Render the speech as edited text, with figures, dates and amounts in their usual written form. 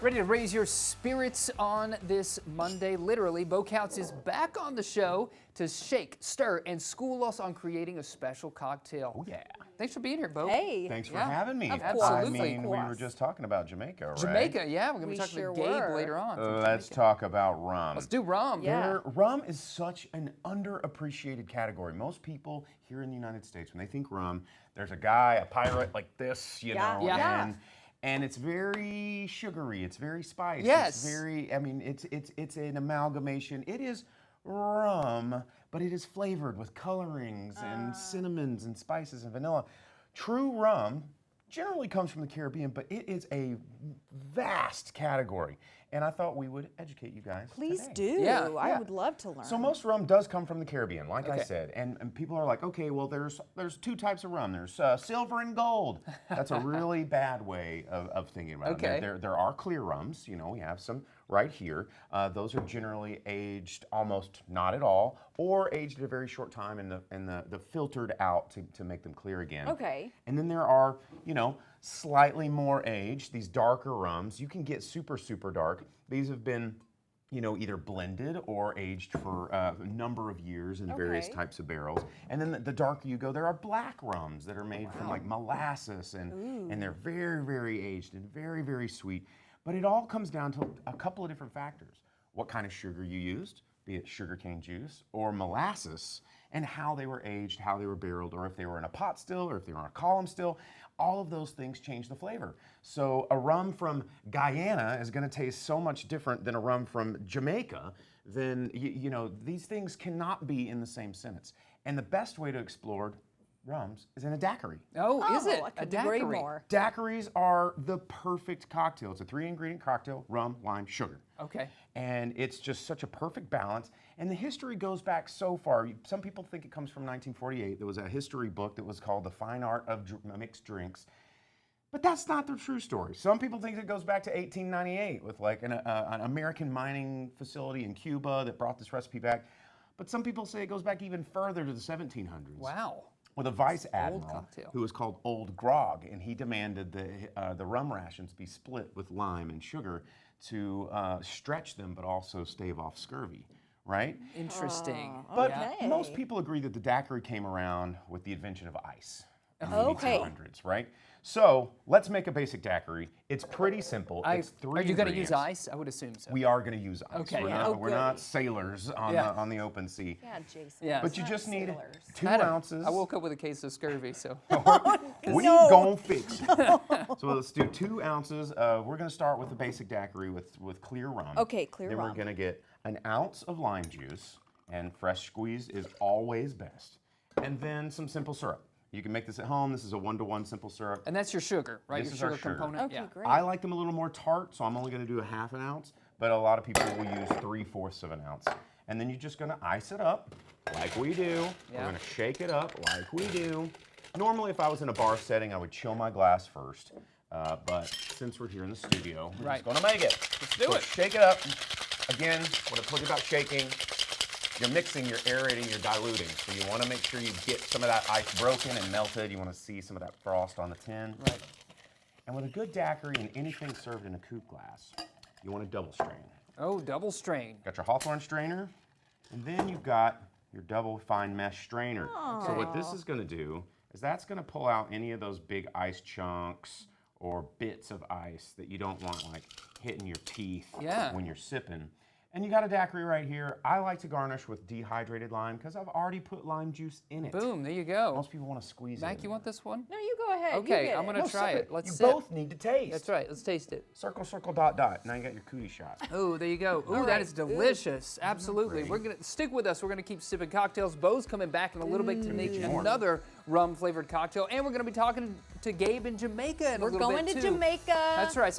Ready to raise your spirits on this Monday, literally. Bo Counts is back on the show to shake, stir, and school us on creating a special cocktail. Oh, yeah. Thanks for being here, Bo. Hey. Thanks for Yeah. having me. Of course. I Absolutely. mean, we were just talking about Jamaica, right? Jamaica, yeah. We're going to We be talking sure to Gabe were. later on. from Let's Jamaica. talk about rum. Let's do rum. Yeah. Rum is such an underappreciated category. Most people here in the United States, when they think rum, there's a guy, a pirate like this, you Yeah. know, Yeah. and it's very sugary. It's very spiced. Yes. It's very. I mean, it's an amalgamation. It is rum, but it is flavored with colorings and cinnamons and spices and vanilla. True rum generally comes from the Caribbean, but it is a vast category. And I thought we would educate you guys Please today. do. Yeah. I Yeah. would love to learn. So most rum does come from the Caribbean, like I Okay. said, and people are like, okay, well, there's two types of rum. There's silver and gold. That's a really bad way of thinking about Okay. it. There are clear rums. You know, we have some right here. Those are generally aged almost not at all, or aged at a very short time and the filtered out to make them clear again. Okay. And then there are, you know, slightly more aged, these darker rums. You can get super, super dark. These have been, you know, either blended or aged for a number of years in various Okay. types of barrels. And then the darker you go, there are black rums that are made from like molasses, and they're very, very aged and very, very sweet. But it all comes down to a couple of different factors. What kind of sugar you used, be it sugarcane juice or molasses, and how they were aged, how they were barreled, or if they were in a pot still, or if they were in a column still. All of those things change the flavor. So a rum from Guyana is going to taste so much different than a rum from Jamaica. Then you know, these things cannot be in the same sentence. And the best way to explore rums is in a daiquiri. Oh, is it? I A couldn't agree daiquiri. more. Daiquiris are the perfect cocktail. It's a 3-ingredient cocktail: rum, lime, sugar. Okay. And it's just such a perfect balance. And the history goes back so far. Some people think it comes from 1948. There was a history book that was called The Fine Art of Mixed Drinks. But that's not the true story. Some people think it goes back to 1898 with like an American mining facility in Cuba that brought this recipe back. But some people say it goes back even further to the 1700s. Wow. With a vice admiral cocktail. who was called Old Grog, and he demanded the rum rations be split with lime and sugar to stretch them, but also stave off scurvy, right? Interesting. But Okay. most people agree that the daiquiri came around with the invention of ice in the Okay. 1800s, right? So let's make a basic daiquiri. It's pretty simple. It's three Are you going to use ingredients. ice? I would assume so. We are going to use ice. Okay. We're, Yeah. not, Oh, we're not goody. sailors on, Yeah. on the open sea. Yeah, Jason. Yeah. But you Not just need sailors. 2 I don't- ounces. I woke up with a case of scurvy, so. We No. gon' fix it. So let's do 2 ounces. We're gonna start with the basic daiquiri with clear rum. Okay, clear then rum. We're gonna get an ounce of lime juice, and fresh squeeze is always best. And then some simple syrup. You can make this at home. This is a 1-to-1 simple syrup. And that's your sugar, right? This Your is our sugar sugar. component. Okay, Yeah. great. I like them a little more tart, so I'm only gonna do a 1/2 ounce, but a lot of people will use 3/4 of an ounce. And then you're just gonna ice it up like we do. Yeah. We're gonna shake it up like we do. Normally, if I was in a bar setting, I would chill my glass first. But since we're here in the studio, we're Right. just gonna make it. Let's do So it. Shake it up. Again, when I told you about shaking, you're mixing, you're aerating, you're diluting. So you wanna make sure you get some of that ice broken and melted. You wanna see some of that frost on the tin. Right. And with a good daiquiri and anything served in a coupe glass, you want to double strain. Oh, double strain. Got your Hawthorne strainer, and then you've got your double fine mesh strainer. So what this is going to do is that's going to pull out any of those big ice chunks or bits of ice that you don't want like hitting your teeth Yeah. when you're sipping. And you got a daiquiri right here. I like to garnish with dehydrated lime because I've already put lime juice in it. Boom, there you go. Most people want to squeeze it. Mac, in you want this one? No, you go ahead. Okay, you get I'm it. gonna No, try sip it. Let's You sip. both need to taste. That's right, let's taste it. Circle, circle, dot, dot. Now you got your cootie shot. Oh, there you go. Ooh, All that right. is delicious. Absolutely. Great. We're gonna stick with us. We're gonna keep sipping cocktails. Bo's coming back in a little bit to make more. another rum flavored cocktail, and we're gonna be talking to Gabe in Jamaica in We're a little going bit to too. Jamaica. That's right.